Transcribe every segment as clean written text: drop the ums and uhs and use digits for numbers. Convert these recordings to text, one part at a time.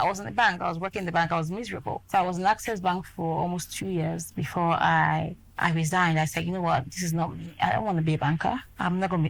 I was in the bank. I was working in the bank. I was miserable. So I was in Access Bank for almost 2 years before I resigned. I said, you know what? This is not me. I don't want to be a banker. I'm never going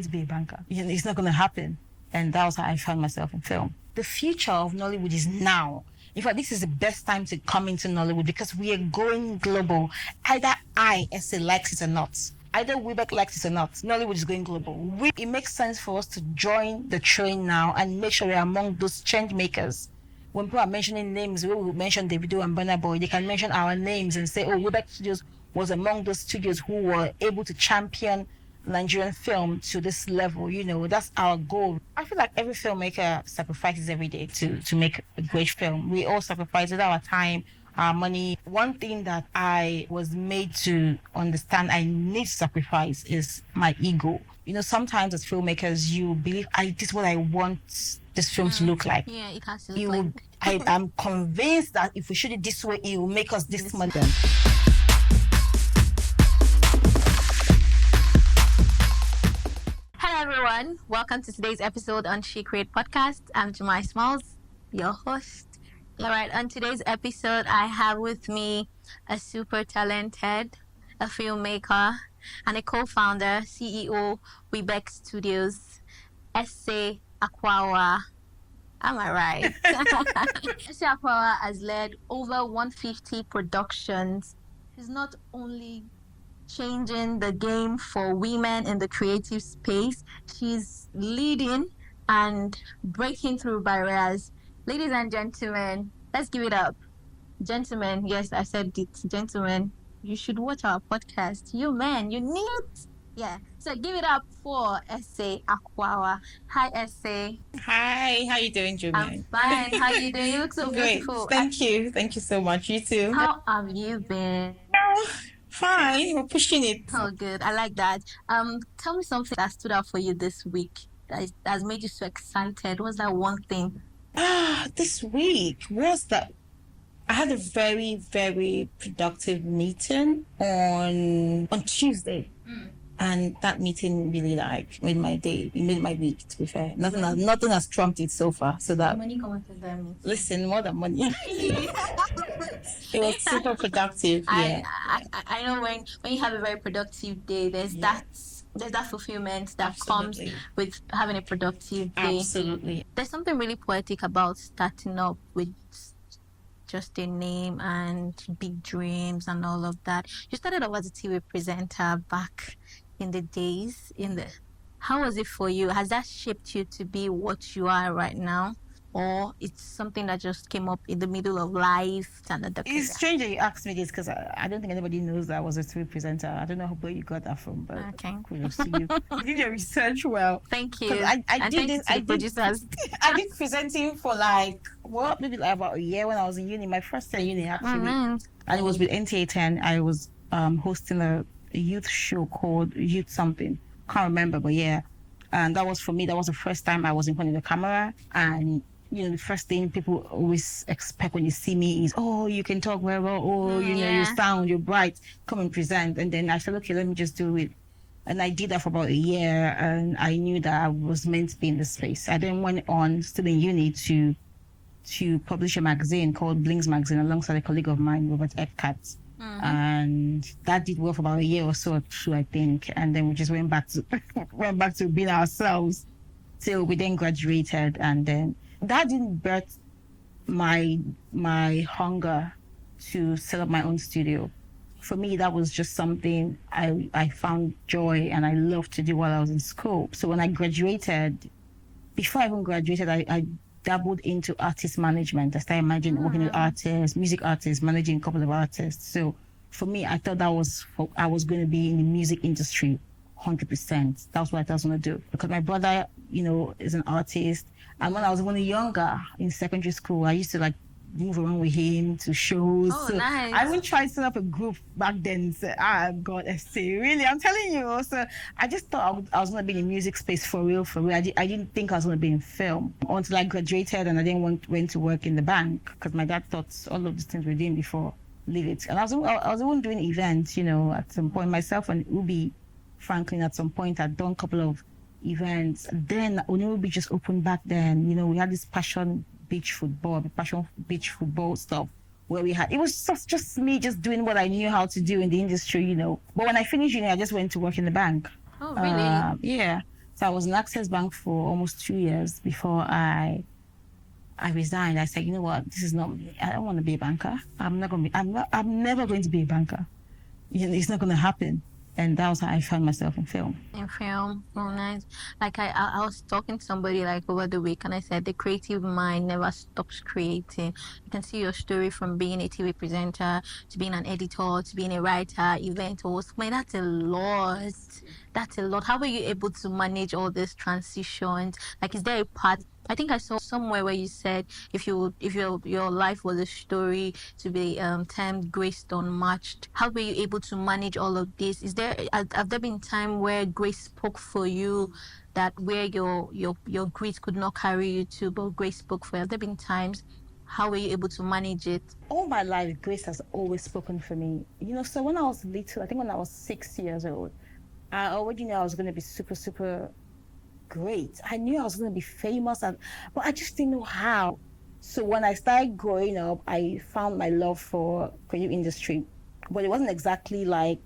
to be a banker. It's not going to happen. And that was how I found myself in film. The future of Nollywood is now. In fact, this is the best time to come into Nollywood because we are going global. Either Esse likes it or not. Either Weebek likes it or not. Nollywood is going global. It makes sense for us to join the train now and make sure we're among those change makers. When people are mentioning names, we will mention Davido and Burna Boy. They can mention our names and say, oh, Weebek Studios was among those studios who were able to champion Nigerian film to this level. That's our goal. I feel like every filmmaker sacrifices every day to make a great film. We all sacrifice with our time, our money. One thing that I was made to understand I need to sacrifice is my ego. Sometimes as filmmakers, you believe, this is what I want this film to look like. Yeah, it has to look like... I'm convinced that if we shoot it this way, it will make us this money. Hello everyone, welcome to today's episode on She Create Podcast. I'm Jemai Smalls, your host. Alright, on today's episode, I have with me a super talented, a filmmaker, and a co-founder, CEO, Weebek Studios, Esse Akwawa. Am I right? Esse Akwawa has led over 150 productions. He's not only changing the game for women in the creative space, she's leading and breaking through barriers. Ladies and gentlemen, let's give it up. Gentlemen, yes, I said it. Gentlemen, you should watch our podcast. You men, you need it. Yeah. So give it up for Esse Akwawa. Hi, Esse. Hi, how you doing, Jumai? I'm fine. How you doing? You look so Great. beautiful. Thank you so much. You too. How have you been? Fine. We're pushing it. Oh, good. I like that. Tell me something that stood out for you this week that has made you so excited. What's that one thing? This week was that I had a very, very productive meeting on Tuesday. And that meeting really made my day. It made my week, to be fair. Nothing has trumped it so far. So that... How many comments that meeting? Listen, more than money. It was super productive. Yeah. I know when you have a very productive day, there's that fulfillment that Absolutely. comes with having a productive day. Absolutely. There's something really poetic about starting up with just a name and big dreams and all of that. You started off as a TV presenter back in the days. How was it for you? Has that shaped you to be what you are right now? Or it's something that just came up in the middle of life? It's strange that you asked me this because I don't think anybody knows that I was a TV presenter. I don't know where you got that from, but kudos to you. You did your research well. Thank you. I did presenting for maybe about a year when I was in uni, my first year in uni actually. And it was with NTA 10. I was hosting a youth show called Youth Something. Can't remember, but yeah. And that was, for me, that was the first time I was in front of the camera. And the first thing people always expect when you see me is, oh, you can talk very well, oh, you sound, you're bright, come and present. And then I said, okay, let me just do it. And I did that for about a year, and I knew that I was meant to be in this space. I then went on, still in uni, to publish a magazine called Blings Magazine alongside a colleague of mine, Robert Eckhart. And that did well for about a year or so, I think. And then we just went back to being ourselves till we then graduated, and then that didn't birth my hunger to set up my own studio. For me, that was just something I found joy and I loved to do while I was in school. So when I graduated, before I even graduated, I dabbled into artist management. I started managing, working with artists, music artists, managing a couple of artists. So for me, I thought I was going to be in the music industry 100%. That's what I thought I was going to do. Because my brother, is an artist. And when I was even younger in secondary school, I used to move around with him to shows. Oh, so nice. I even tried to set up a group back then and said, God, Esse, really? I'm telling you. So I just thought I was going to be in the music space for real. I didn't think I was going to be in film until I graduated, and I then went to work in the bank because my dad thought all of these things we're doing before, leave it. And I was even doing events, at some point. Myself and Ubi Franklin at some point had done a couple of events. Then when Ubi just opened back then, we had this passion beach football, passion beach football stuff where it was just me just doing what I knew how to do in the industry, you know. But when I finished uni, I just went to work in the bank. Oh, really? Yeah. So I was in Access Bank for almost 2 years before I resigned. I said, you know what, this is not me. I don't want to be a banker. I'm never going to be a banker. You know, it's not going to happen. And that was how I found myself in film. In film, oh nice. Like I was talking to somebody like over the week, and I said the creative mind never stops creating. You can see your story from being a TV presenter to being an editor to being a writer, event host. Man, that's a lot. That's a lot. How were you able to manage all these transitions? Like, is there a part? I think I saw somewhere where you said if your life was a story to be termed graced unmatched, how were you able to manage all of this? Have there been time where grace spoke for you, that where your grit could not carry you to, but grace spoke for you? Have there been times? How were you able to manage it? All my life, grace has always spoken for me. You know, so when I was little, I think when I was 6 years old, I already knew I was going to be super, super great. I knew I was going to be famous, but I just didn't know how. So when I started growing up, I found my love for creative industry, but it wasn't exactly like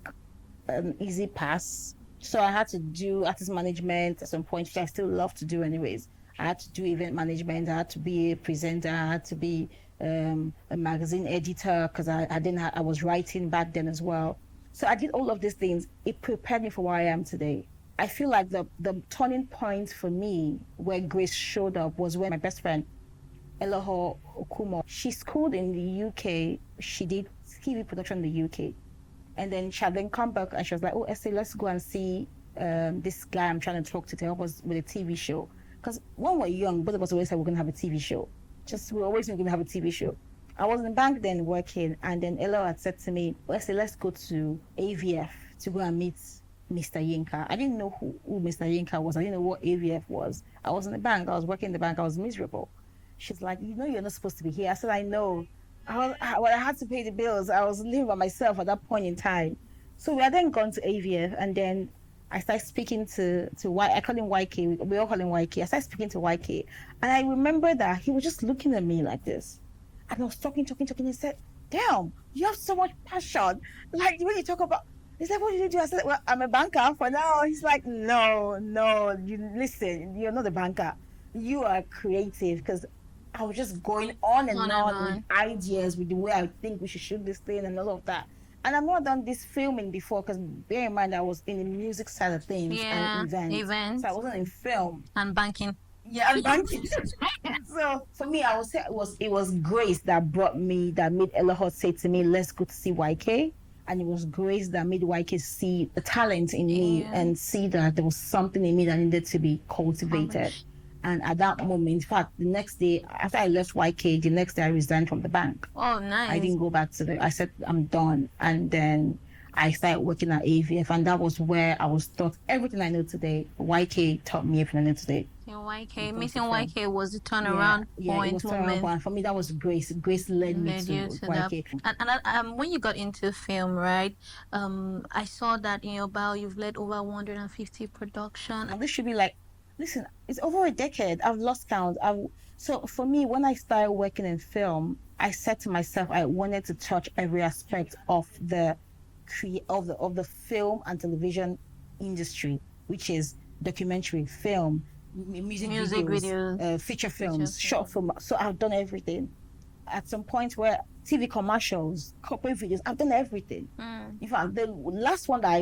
an easy pass. So I had to do artist management at some point, which I still love to do anyways. I had to do event management. I had to be a presenter. I had to be a magazine editor because I was writing back then as well. So I did all of these things. It prepared me for where I am today. I feel like the turning point for me where grace showed up was when my best friend, Eloho Okumo, she schooled in the UK. She did TV production in the UK. And then she had then come back and she was like, oh, Esse, let's go and see this guy I'm trying to talk to help us with a TV show. Because when we're young, both of us always said we're going to have a TV show. We're always going to have a TV show. I was in the bank then working, and then Elo had said to me, Esse, let's go to AVF to go and meet Mr. Yinka. I didn't know who Mr. Yinka was. I didn't know what AVF was. I was in the bank. I was working in the bank. I was miserable. She's like, you know, you're not supposed to be here. I said, I know. When I had to pay the bills, I was living by myself at that point in time. So we had then gone to AVF, and then I started speaking to I call him YK. We all call him YK. I started speaking to YK, and I remember that he was just looking at me like this, and I was talking. He said, "Damn, you have so much passion. Like when you talk about." He's like, "What did you do?" I said, "Well, I'm a banker for now." He's like, "No, you listen. You're not a banker. You are creative." Because I was just going on and on with ideas, with the way I think we should shoot this thing and all of that. And I've not done this filming before because bear in mind I was in the music side of things and events. So I wasn't in film. And banking. Yeah, and banking. So for me, I would say it was grace that made Elohot say to me, let's go to see YK. And it was grace that made YK see the talent in me and see that there was something in me that needed to be cultivated. And at that moment, in fact, the next day, after I left YK, the next day I resigned from the bank. Oh, nice. I didn't go back I said, I'm done. And then I started working at AVF. And that was where I was taught everything I know today. YK taught me everything I know today. Meeting YK was the turnaround point. It was turnaround point. For me, that was grace. Grace led me to YK. And when you got into film, right, I saw that in your bio, you've led over 150 production. And this should be like, listen, it's over a decade. I've lost count. So for me, when I started working in film, I said to myself, I wanted to touch every aspect of the film and television industry, which is documentary, film, music videos, feature films, short film. So I've done everything. At some point where TV commercials, corporate videos, I've done everything. In fact, the last one that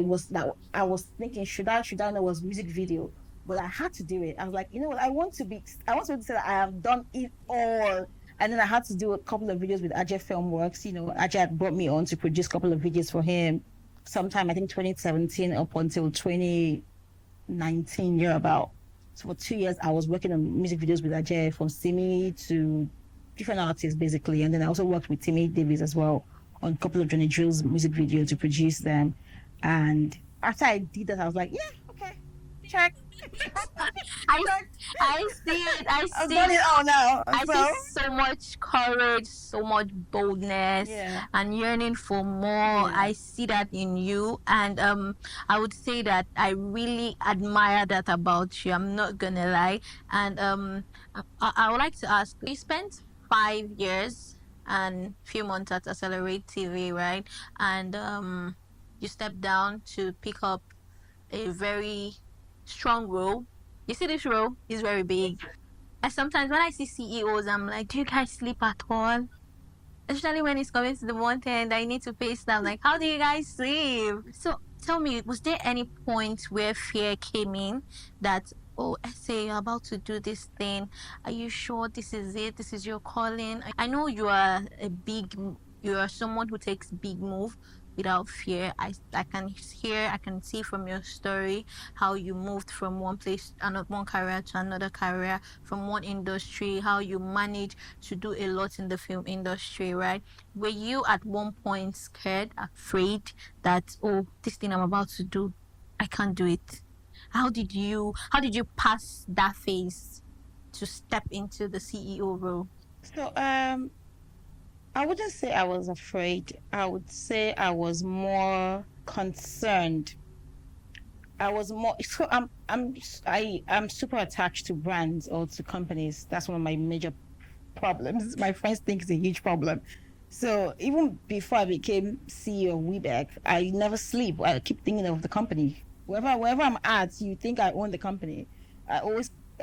I was thinking, should I know, was music video. But I had to do it. I was like, you know what? I want to be able to say that I have done it all. And then I had to do a couple of videos with Ajay Filmworks. You know, Ajay had brought me on to produce a couple of videos for him. Sometime, I think 2017 up until 2019, about. So for 2 years, I was working on music videos with Ajay, from Simi to different artists, basically. And then I also worked with Timmy Davis as well on a couple of Johnny Drill's music videos to produce them. And after I did that, I was like, yeah, okay, check. I, I see it. I've done it all now. I So see so much courage, so much boldness, yeah. and yearning for more. Yeah. I see that in you, and I would say that I really admire that about you. I'm not gonna lie, and I would like to ask. You spent 5 years and few months at Accelerate TV, right? And you stepped down to pick up a very strong role. You see, this role is very big. And sometimes when I see CEOs, I'm like, do you guys sleep at all? Especially when it's coming to the month end, I need to pay stuff. Like, how do you guys sleep? So tell me, was there any point where fear came in that, oh, Essay, you're about to do this thing. Are you sure this is it? This is your calling? I know you are you are someone who takes big move without fear. I can see from your story how you moved from one place, one career to another career, from one industry, how you managed to do a lot in the film industry, right? Were you at one point scared, afraid that, oh, this thing I'm about to do, I can't do it? How did you pass that phase to step into the CEO role? So I wouldn't say I was afraid. I would say I was more concerned. I was more so I'm super attached to brands or to companies. That's one of my major problems. My friends think it's a huge problem. So even before I became CEO of Weebek, I never sleep. I keep thinking of the company. Wherever I'm at, you think I own the company. I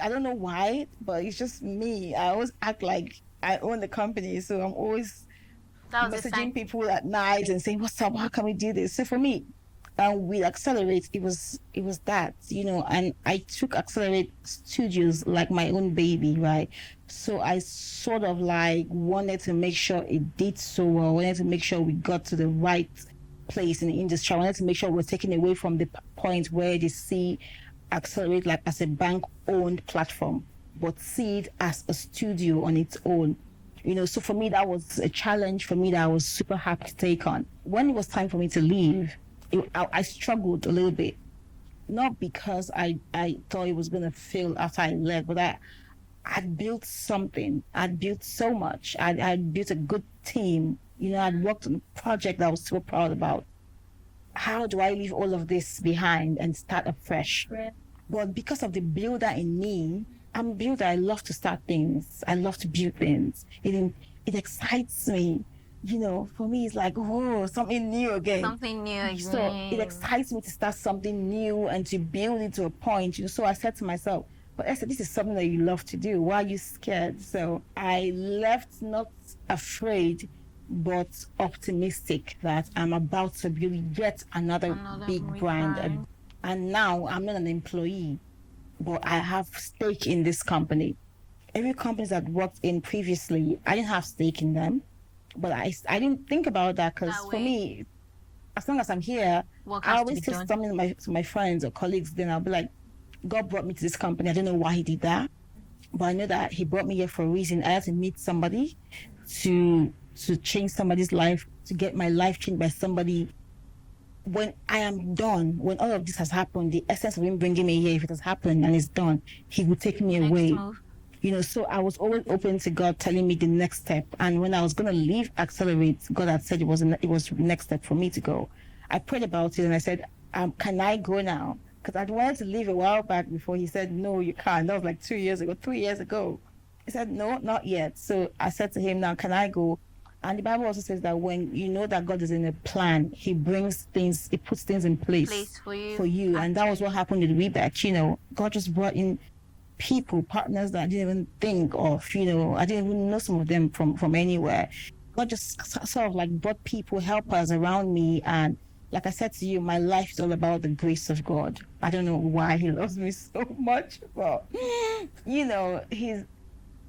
don't know why, but it's just me. I always act like I own the company. So I'm always messaging people at night and saying, "What's up? How can we do this?" So for me, with Accelerate, it was that, and I took Accelerate Studios like my own baby, right? So I sort of like wanted to make sure it did so well. I wanted to make sure we got to the right place in the industry. I wanted to make sure we're taken away from the point where they see Accelerate like as a bank-owned platform, but see it as a studio on its own. So for me, that was a challenge for me that I was super happy to take on. When it was time for me to leave, I struggled a little bit. Not because I thought it was going to fail after I left, but I'd built something. I'd built so much. I'd built a good team. I'd worked on a project that I was so proud about. How do I leave all of this behind and start afresh? Right. But because of the builder in me, I'm a builder. I love to start things. I love to build things. It excites me. For me, it's like, oh, something new again. Something new again. So it excites me to start something new and to build it to a point. So I said to myself, but Esther, this is something that you love to do. Why are you scared? So I left not afraid, but optimistic that I'm about to build yet another big brand. And now I'm not an employee, but I have stake in this company. Every company I've worked in previously, I didn't have stake in them, but I didn't think about that because for me, as long as I'm here, I always say something to my friends or colleagues, then I'll be like, God brought me to this company. I don't know why he did that, but I know that he brought me here for a reason. I had to meet somebody to change somebody's life, to get my life changed by somebody. When I am done, when all of this has happened, the essence of him bringing me here, if it has happened and it's done, he will take me away. So I was always open to God telling me the next step. And when I was going to leave Accelerate, God had said it was the next step for me to go. I prayed about it and I said, can I go now? Because I'd wanted to leave a while back before he said, no, you can't. That was like 3 years ago. He said, no, not yet. So I said to him, now, can I go? And the Bible also says that when you know that God is in a plan, he puts things in place for you. And that was what happened with Weebek. God just brought in people, partners that I didn't even think of. I didn't even know some of them from anywhere. God just sort of like brought people, helpers around me. And like I said to you, my life is all about the grace of God. I don't know why he loves me so much, but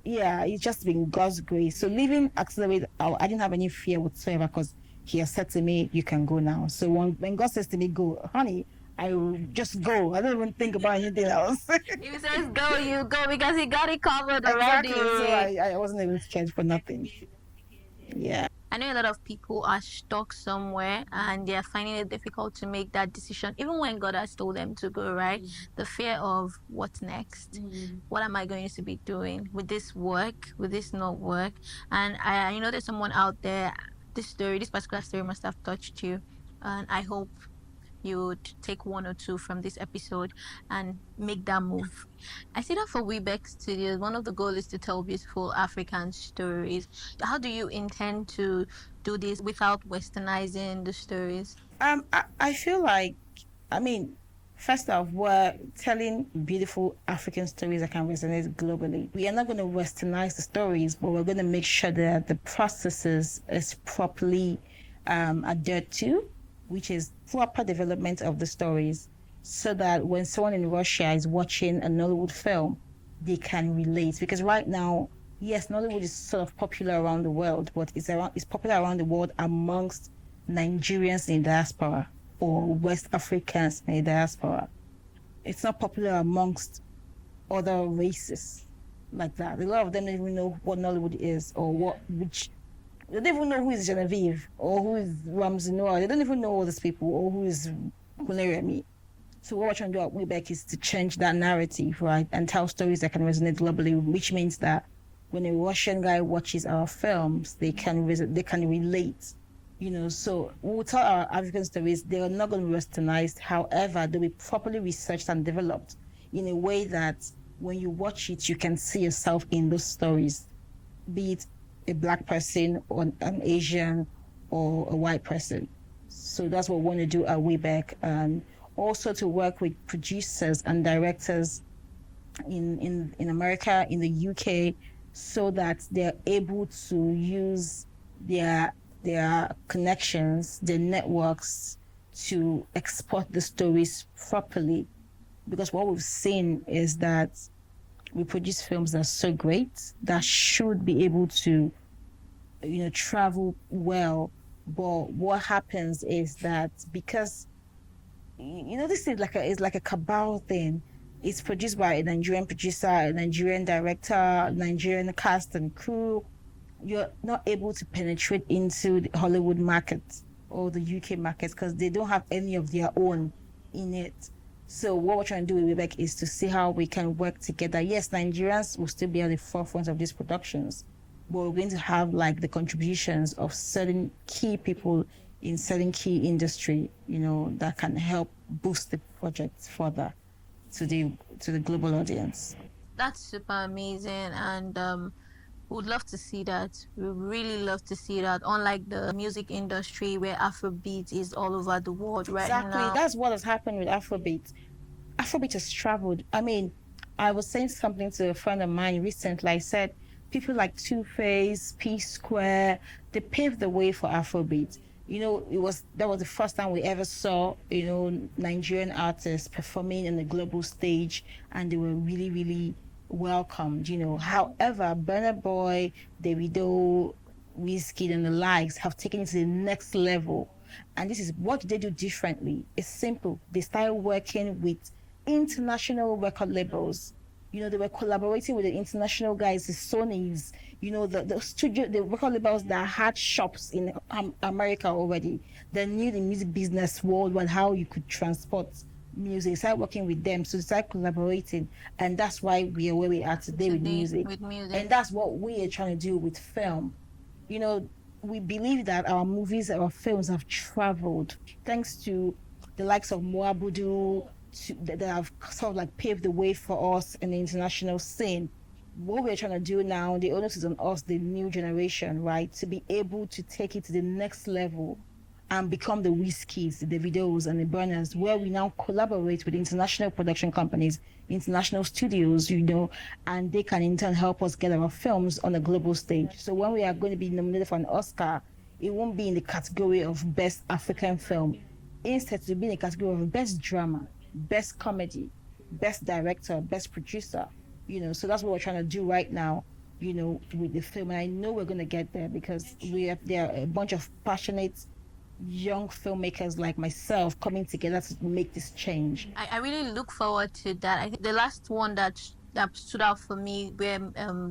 it's just been God's grace. So leaving Accelerate, I didn't have any fear whatsoever because he has said to me, you can go now. So when God says to me, go, honey, I will just go. I don't even think about anything else. If he says go, you go because he got it covered already. Exactly. So I wasn't even scared for nothing. Yeah. I know a lot of people are stuck somewhere and they're finding it difficult to make that decision, even when God has told them to go, right? The fear of what's next. What am I going to be doing? Will this work? Will this not work? And I know there's someone out there, this particular story must have touched you. And I hope you would take one or two from this episode and make that move. I see that for Weebek Studios, one of the goals is to tell beautiful African stories. How do you intend to do this without westernizing the stories? I feel like, I mean, first off, we're telling beautiful African stories that can resonate globally. We are not going to westernize the stories, but we're going to make sure that the processes is properly adhered to, which is proper development of the stories, so that when someone in Russia is watching a Nollywood film, they can relate. Because right now, yes, Nollywood is sort of popular around the world, but it's popular around the world amongst Nigerians in diaspora or West Africans in diaspora. It's not popular amongst other races like that. A lot of them don't even know what Nollywood is or they don't even know who is Genevieve or who is Ramsey Noah. They don't even know all these people or who is Kuleremi. So what we're trying to do at Weebek is to change that narrative, right, and tell stories that can resonate globally, which means that when a Russian guy watches our films, they can relate. So we'll tell our African stories. They are not going to be westernized. However, they'll be properly researched and developed in a way that when you watch it, you can see yourself in those stories, be it a Black person or an Asian or a white person. So that's what we want to do at Weebek, and also to work with producers and directors in America, in the UK, so that they're able to use their connections, their networks to export the stories properly. Because what we've seen is that we produce films that are so great that should be able to, travel well. But what happens is that because, this is like a cabal thing. It's produced by a Nigerian producer, a Nigerian director, Nigerian cast and crew. You're not able to penetrate into the Hollywood market or the UK market because they don't have any of their own in it. So what we're trying to do with Weebek is to see how we can work together. Yes, Nigerians will still be at the forefront of these productions, but we're going to have like the contributions of certain key people in certain key industry, that can help boost the project further to the global audience. That's super amazing, and would love to see that. We really love to see that. Unlike the music industry where Afrobeat is all over the world right now. Exactly. That's what has happened with Afrobeat. Afrobeat has traveled. I mean, I was saying something to a friend of mine recently. I said, people like Two-Face, P-Square, they paved the way for Afrobeat. That was the first time we ever saw, Nigerian artists performing on the global stage, and they were really, really welcomed. However, Burna Boy, Davido, Wizkid, and the likes have taken it to the next level. And this is what they do differently. It's simple. They started working with international record labels. They were collaborating with the international guys, the Sonys, the record labels that had shops in America already. They knew the music business worldwide, how you could transport music. They started working with them, so they started collaborating, and that's why we are where we are today with music. And that's what we are trying to do with film. We believe that our movies, our films have traveled thanks to the likes of Moabudu, that have sort of like paved the way for us in the international scene. What we're trying to do now, the onus is on us, the new generation, right, to be able to take it to the next level and become the Wizkids, the Davidos, and the Burners, where we now collaborate with international production companies, international studios, and they can in turn help us get our films on a global stage. So when we are going to be nominated for an Oscar, it won't be in the category of Best African Film. Instead, it will be in the category of Best Drama, Best Comedy, Best Director, Best Producer. So that's what we're trying to do right now, with the film. And I know we're going to get there because there are a bunch of passionate young filmmakers like myself coming together to make this change. I really look forward to that. I think the last one that that stood out for me where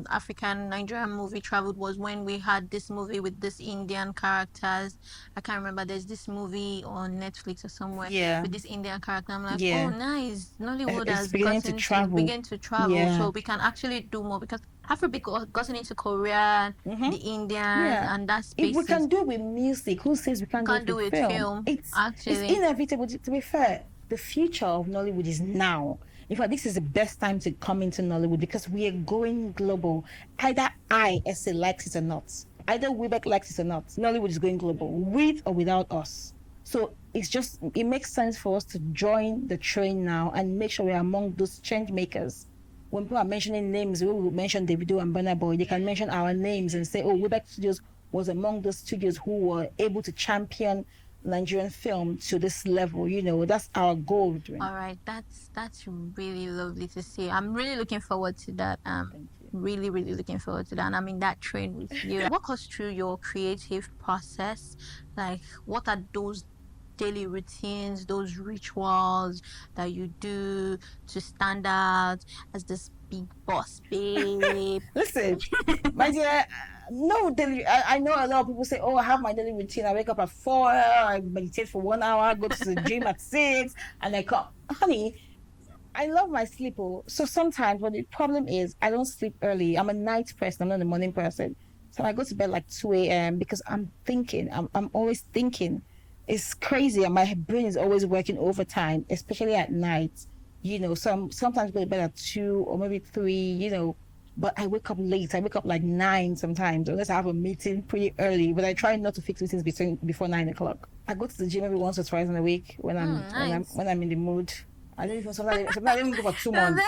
African Nigerian movie traveled was when we had this movie with this Indian characters. I can't remember. There's this movie on Netflix or somewhere with this Indian character. I'm like, oh, nice. Nollywood It's has beginning to travel. begin to travel, so we can actually do more because Afrobeat gotten into Korea, the Indian, and that space. If we can do it with music, who says we can't do it with film? It's inevitable. To be fair, the future of Nollywood is now. In fact, this is the best time to come into Nollywood because we are going global. Either Esse likes it or not. Either Weebek likes it or not. Nollywood is going global, with or without us. So it makes sense for us to join the train now and make sure we're among those change makers. When people are mentioning names, we will mention Davido and Burna Boy. They can mention our names and say, oh, Weebek Studios was among those studios who were able to champion Nigerian film to this level. That's our goal. All right, that's really lovely to see. I'm really looking forward to that. Really looking forward to that, and I'm in that train with you. Walk us through your creative process. Like, what are those daily routines, those rituals that you do to stand out as this big boss babe? Listen, my dear, no daily. I know a lot of people say, oh, I have my daily routine. I wake up at 4, I meditate for 1 hour, go to the gym at 6, and I come. Honey, I love my sleep. So sometimes, but the problem is I don't sleep early. I'm a night person. I'm not a morning person. So I go to bed like 2 a.m. because I'm thinking. I'm always thinking. It's crazy. And my brain is always working overtime, especially at night. Sometimes go to bed at 2 or maybe 3, but I wake up late. I wake up like 9 sometimes, unless I have a meeting pretty early. But I try not to fix meetings before 9 o'clock. I go to the gym maybe once or twice in a week when I'm in the mood. I don't even sometimes I don't even go for 2 months.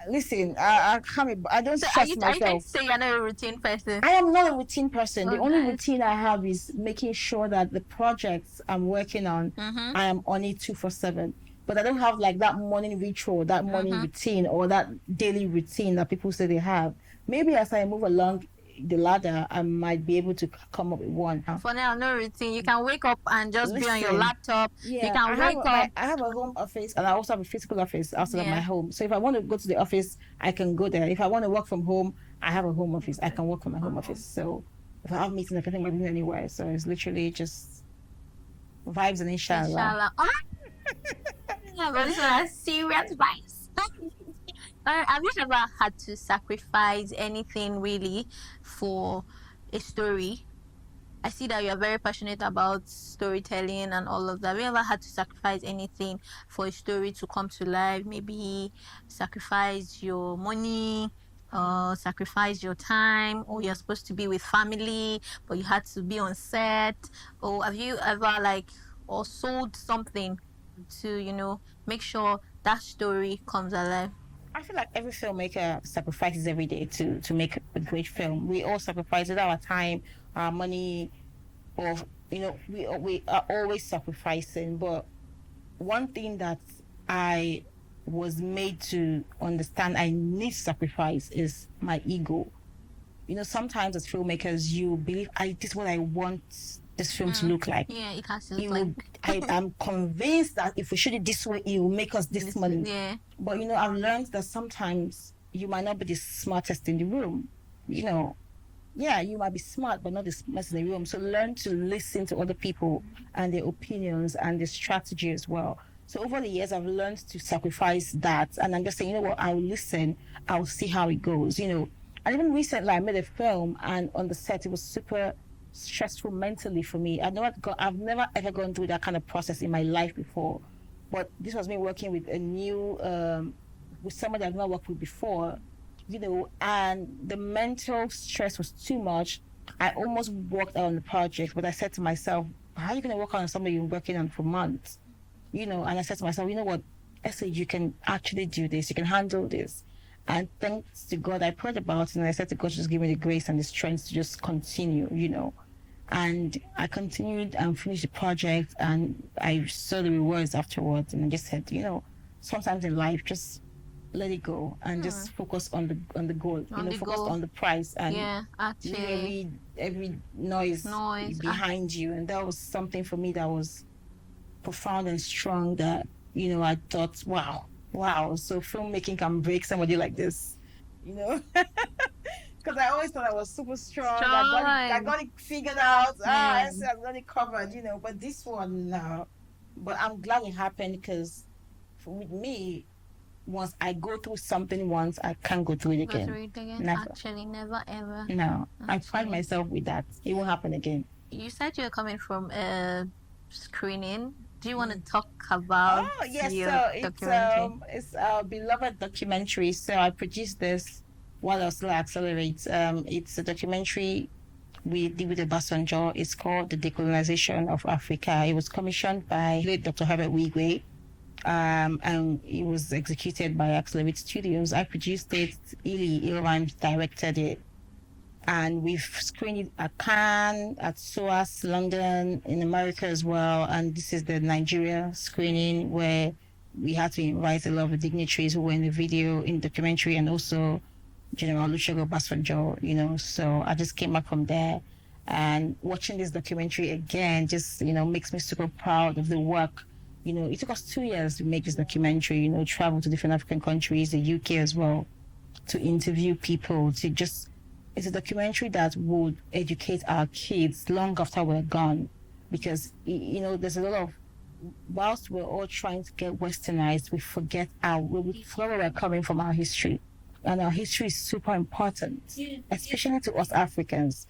Listen. I can't. I don't stress myself. Are you trying to say you're not a routine person? I am not a routine person. The only routine I have is making sure that the projects I'm working on, I am on it 24/7. But I don't have like that morning ritual, that morning routine, or that daily routine that people say they have. Maybe as I move along the ladder, I might be able to come up with one. For now, no routine. You can wake up and just be on your laptop. Yeah, you can wake up. I have a home office and I also have a physical office outside of my home. So if I want to go to the office, I can go there. If I want to work from home, I have a home office. I can work from my home office. So if I have meetings, I can go anywhere. So it's literally just vibes and inshallah. But this one is serious vibes. Have you ever had to sacrifice anything really for a story? I see that you're very passionate about storytelling and all of that. Have you ever had to sacrifice anything for a story to come to life? Maybe sacrifice your money, sacrifice your time, or you're supposed to be with family, but you had to be on set? Or have you ever or sold something to, make sure that story comes alive? I feel like every filmmaker sacrifices every day to make a great film. We all sacrifice it, our time, our money, or we are always sacrificing. But one thing that I was made to understand I need to sacrifice is my ego. Sometimes as filmmakers, you believe this is what I want this film to look like. Yeah, it has to look like. I'm convinced that if we shoot it this way, it will make us this money. Yeah. But I've learned that sometimes you might not be the smartest in the room. Yeah, you might be smart, but not the smartest in the room. So learn to listen to other people and their opinions and their strategy as well. So over the years, I've learned to sacrifice that, and I'm just saying, what, I'll listen, I'll see how it goes. And even recently, I made a film, and on the set, it was super stressful mentally for me. I've never ever gone through that kind of process in my life before, but this was me working with a new with somebody I've not worked with before, and the mental stress was too much. I almost walked out on the project, but I said to myself, how are you going to work on something you've been working on for months? And I said to myself, what, Esse, you can actually do this, you can handle this. And thanks to God, I prayed about it, and I said to God, just give me the grace and the strength to just continue, And I continued and finished the project, and I saw the rewards afterwards. And I just said, sometimes in life, just let it go and just focus on the goal. Focus on the prize and every noise behind you. And that was something for me that was profound and strong. That I thought, wow. wow, so filmmaking can break somebody like this, you know? Because I always thought I was super strong. I got it figured out. I said I got it covered, But this one, no. But I'm glad it happened because with me, once I go through something once, I can't go through it again. Never. Actually, never ever. No, I find myself with that. It won't happen again. You said you're coming from a screening. Do you want to talk about your documentary? It's our beloved documentary. So I produced this while I was still at Accelerate. It's a documentary we did with the Basanjo. It's called The Decolonization of Africa. It was commissioned by late Dr. Herbert Weebek. And it was executed by Accelerate Studios. I produced it. Ili Ilman directed it. And we've screened it at Cannes, at SOAS, London, in America as well. And this is the Nigeria screening where we had to invite a lot of the dignitaries who were in the video, in the documentary, and also General Olusegun Obasanjo, So I just came back from there. And watching this documentary again just, makes me super proud of the work. It took us 2 years to make this documentary, travel to different African countries, the UK as well, to interview people, it's a documentary that would educate our kids long after we're gone. Because, there's a lot of, whilst we're all trying to get westernized, we forget where we're coming from, our history. And our history is super important, especially to us Africans.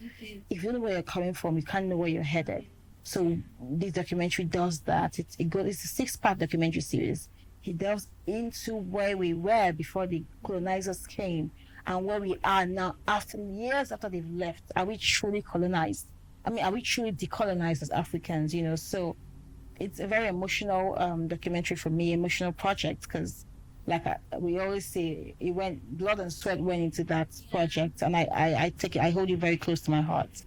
If you know where you're coming from, you can't know where you're headed. So this documentary does that. It's a 6-part documentary series. It delves into where we were before the colonizers came and where we are now years after they've left. Are we truly colonized? Are we truly decolonized as Africans? So it's a very emotional documentary for me, emotional project, because we always say, blood and sweat went into that project, and I hold it very close to my heart.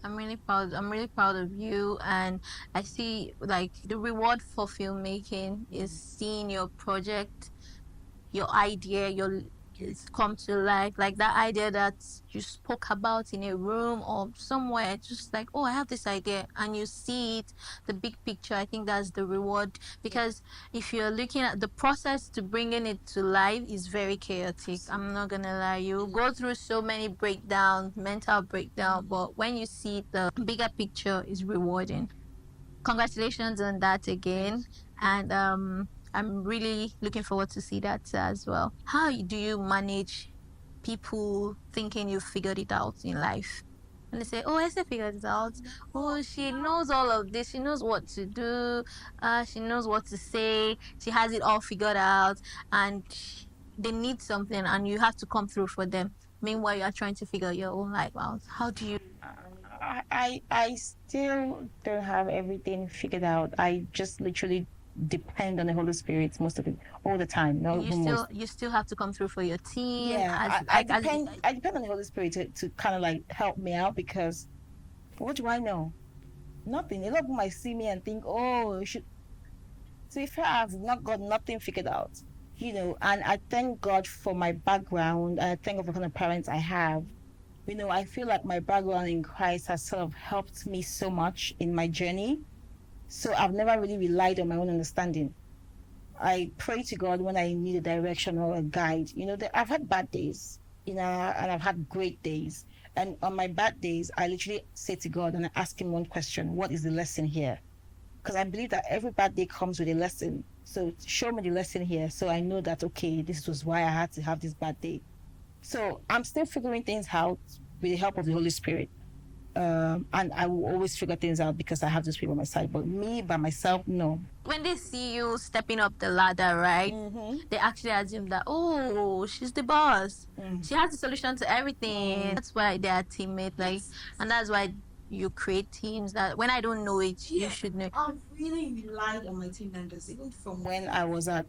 I'm really proud of you, and I see the reward for filmmaking is seeing your project, your idea, it's come to life, like that idea that you spoke about in a room or somewhere, just I have this idea, and you see it, the big picture. I think that's the reward, because if you're looking at the process to bringing it to life is very chaotic. I'm not gonna lie, you go through so many breakdowns, mental breakdown, but when you see the bigger picture, is rewarding. Congratulations on that again, and I'm really looking forward to see that as well. How do you manage people thinking you figured it out in life? And they say, Esse figured it out. She knows all of this. She knows what to do. She knows what to say. She has it all figured out. And they need something, and you have to come through for them. Meanwhile, you are trying to figure your own life out. How do you... I still don't have everything figured out. I just literally depend on the Holy Spirit all the time. You still have to come through for your team. Yeah, I depend on the Holy Spirit to kind of help me out, because what do I know? Nothing. A lot of people might see me and think, you should. So if I've not got nothing figured out, and I thank God for my background, and I thank God for the kind of parents I have. I feel like my background in Christ has sort of helped me so much in my journey. So I've never really relied on my own understanding. I pray to God when I need a direction or a guide. I've had bad days, and I've had great days. And on my bad days, I literally say to God and I ask him one question: what is the lesson here? Because I believe that every bad day comes with a lesson. So show me the lesson here, so I know that, okay, this was why I had to have this bad day. So I'm still figuring things out with the help of the Holy Spirit. And I will always figure things out because I have those people on my side. But me, by myself, no. When they see you stepping up the ladder, right, they actually assume that, she's the boss. She has the solution to everything. That's why they are teammates. And that's why you create teams that when I don't know it, you should know. I've really relied on my team members, even from when I was at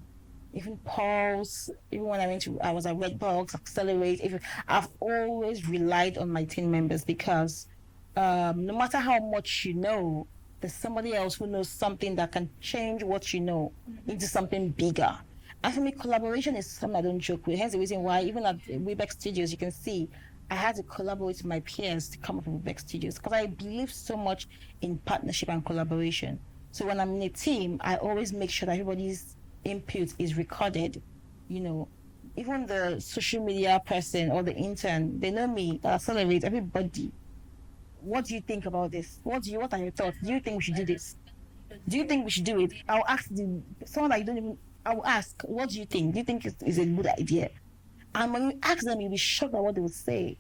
Pulse, even when I was at Redbox, Accelerate. I've always relied on my team members, because no matter how much you know, there's somebody else who knows something that can change what you know into something bigger. And for me, collaboration is something I don't joke with. Hence the reason why, even at Weebek Studios, you can see I had to collaborate with my peers to come up with Weebek Studios, because I believe so much in partnership and collaboration. So when I'm in a team, I always make sure that everybody's input is recorded you know, even the social media person or the intern, they know me, accelerate everybody. What do you think about this? What are your thoughts? Do you think we should do this? Do you think we should do it? I'll ask someone that you don't even, I will ask, what do you think? Do you think it's a good idea? And when you ask them, you'll be shocked at what they will say.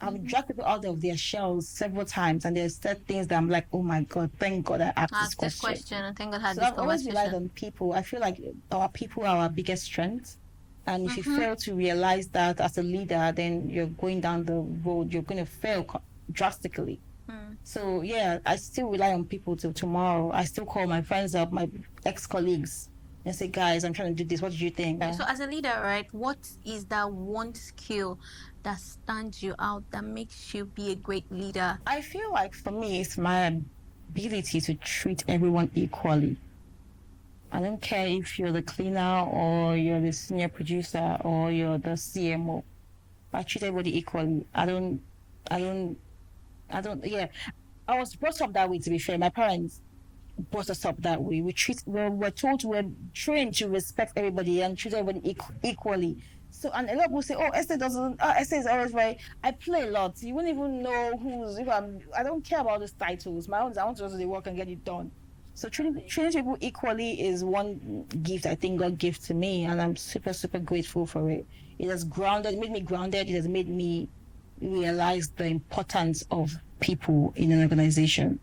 I've dragged people out of their shells several times, and there's said things that I'm like, oh my God, thank God I asked this question. And thank God I had So this I've always relied conversation. on people. I feel like our people are our biggest strength. And if you fail to realize that as a leader, then you're going down the road, you're going to fail drastically. So yeah, I still rely on people till tomorrow. I still call my friends up, my ex-colleagues, and say, guys, I'm trying to do this. What did you think? So as a leader, right, what is that one skill that stands you out, that makes you be a great leader? I feel like for me, it's my ability to treat everyone equally. I don't care if you're the cleaner or you're the senior producer or you're the CMO. I treat everybody equally. Yeah. I was brought up that way, to be fair. My parents brought us up that way. We're told, we're trained to respect everybody and treat everybody equally. So, and a lot of people say, oh, Esther doesn't, Esther is always right. I play a lot. You wouldn't even know I don't care about those titles. I want to just do the work and get it done. So treating people equally is one gift I think God gave to me, and I'm super, super grateful for it. It has made me grounded. It has made me realize the importance of people in an organization,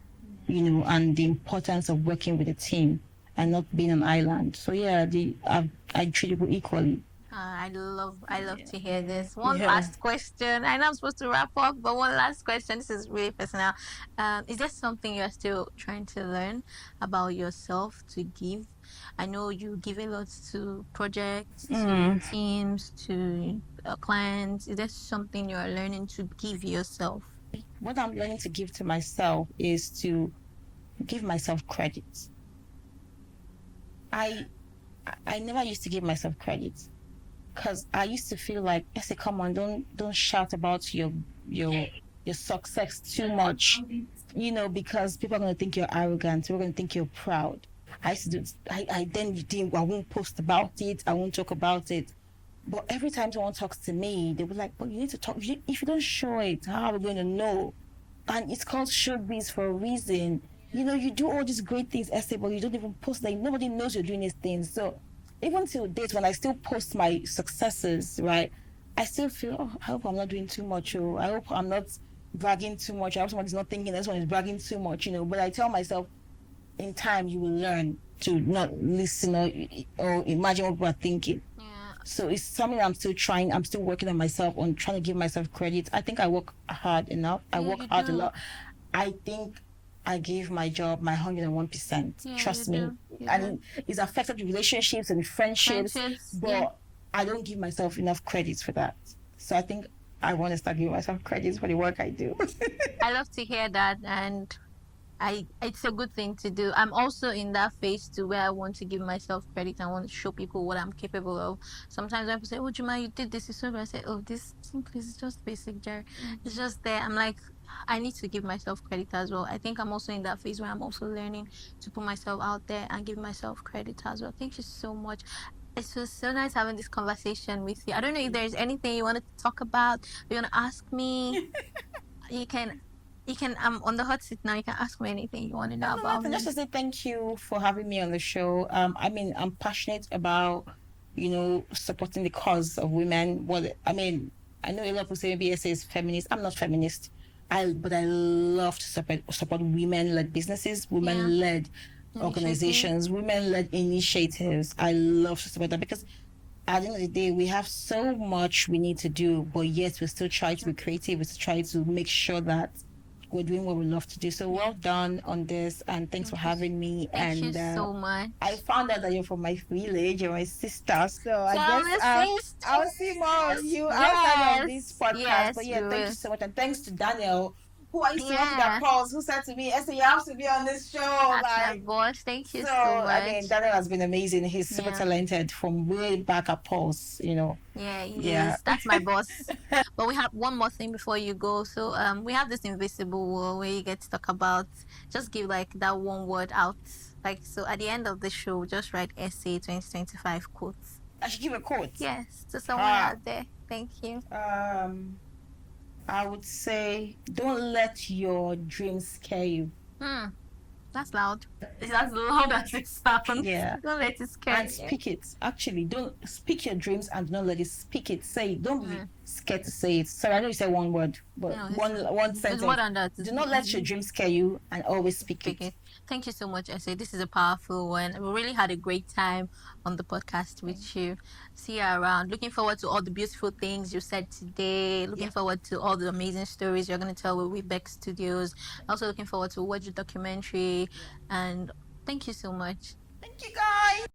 and the importance of working with a team and not being an island. So yeah, I treat people equally. I love to hear this. One last question. I know I'm supposed to wrap up, but one last question. This is really personal. Is there something you're still trying to learn about yourself to give? I know you give a lot to projects, to teams, to clients. Is there something you're learning to give yourself? What I'm learning to give to myself is to give myself credit. I never used to give myself credit, because I used to feel like, I say, come on, don't shout about your success too much, because people are going to think you're arrogant. People are going to think you're proud. I used to do. I won't post about it. I won't talk about it. But every time someone talks to me, they were like, "But you need to talk. If you don't show it, how are we going to know?" And it's called showbiz for a reason. You do all these great things, essay, but you don't even post them. Nobody knows you're doing these things. So even till date, when I still post my successes, right, I still feel, oh, I hope I'm not doing too much. Oh, I hope I'm not bragging too much. I hope someone's not thinking this one is bragging too much, But I tell myself, in time, you will learn to not listen or imagine what people are thinking. Yeah. So it's something I'm still trying. I'm still working on myself, on trying to give myself credit. I think I work hard enough. I work hard a lot. I think I gave my job my 101%. Yeah, Trust me. And it's affected relationships and friendships, but I don't give myself enough credit for that. So I think I want to start giving myself credit for the work I do. I love to hear that, and it's a good thing to do. I'm also in that phase too, where I want to give myself credit. I want to show people what I'm capable of. Sometimes when people say, "Oh, Juma, you did this," it's so good. I say, "Oh, this is just basic, Jerry. It's just there." I'm like, I need to give myself credit as well. I think I'm also in that phase where I'm also learning to put myself out there and give myself credit as well. Thank you so much. It was so nice having this conversation with you. I don't know if there's anything you wanted to talk about, you want to ask me. You can, I'm on the hot seat now. You can ask me anything you want to know about me. Just to say thank you for having me on the show. I'm passionate about, supporting the cause of women. I know a lot of people say maybe Esse is feminist. I'm not feminist. But I love to support women-led businesses, women-led organizations, women-led initiatives. I love to support that, because at the end of the day, we have so much we need to do, but yet we still try to be creative. We still try to make sure that we're doing what we love to do. So well done on this, and thanks for having me. Thank you so much. I found out that you're from my village, you're my sister, so I guess I'll see more of you outside of this podcast. Yes, but yeah, thank you so much, and thanks to Daniel, who I used to work that calls, who said to me, Esther, you have to be on this show. That's my boss. Thank you so much. Daniel has been amazing. He's super talented from way back at Pulse, Yeah, he is. That's my boss. But we have one more thing before you go. So we have this invisible wall where you get to talk about, just give like that one word out. So at the end of the show, just write Essay 2025 quotes. I should give a quote. Yes, to someone out there. Thank you. I would say, don't let your dreams scare you. That's loud. It's as loud as it sounds. Yeah. Don't let it scare And you. speak it. Actually, don't speak your dreams and don't let it speak it. Say it. Don't be scared to say it. Sorry, I know you said one word, but No, one sentence. It's more than that. Do not let your dreams scare you and always speak it. Thank you so much, Esse. This is a powerful one. We really had a great time on the podcast with you. See you around. Looking forward to all the beautiful things you said today. Looking forward to all the amazing stories you're going to tell with Weebek Studios. Also looking forward to watch the documentary. And thank you so much. Thank you, guys.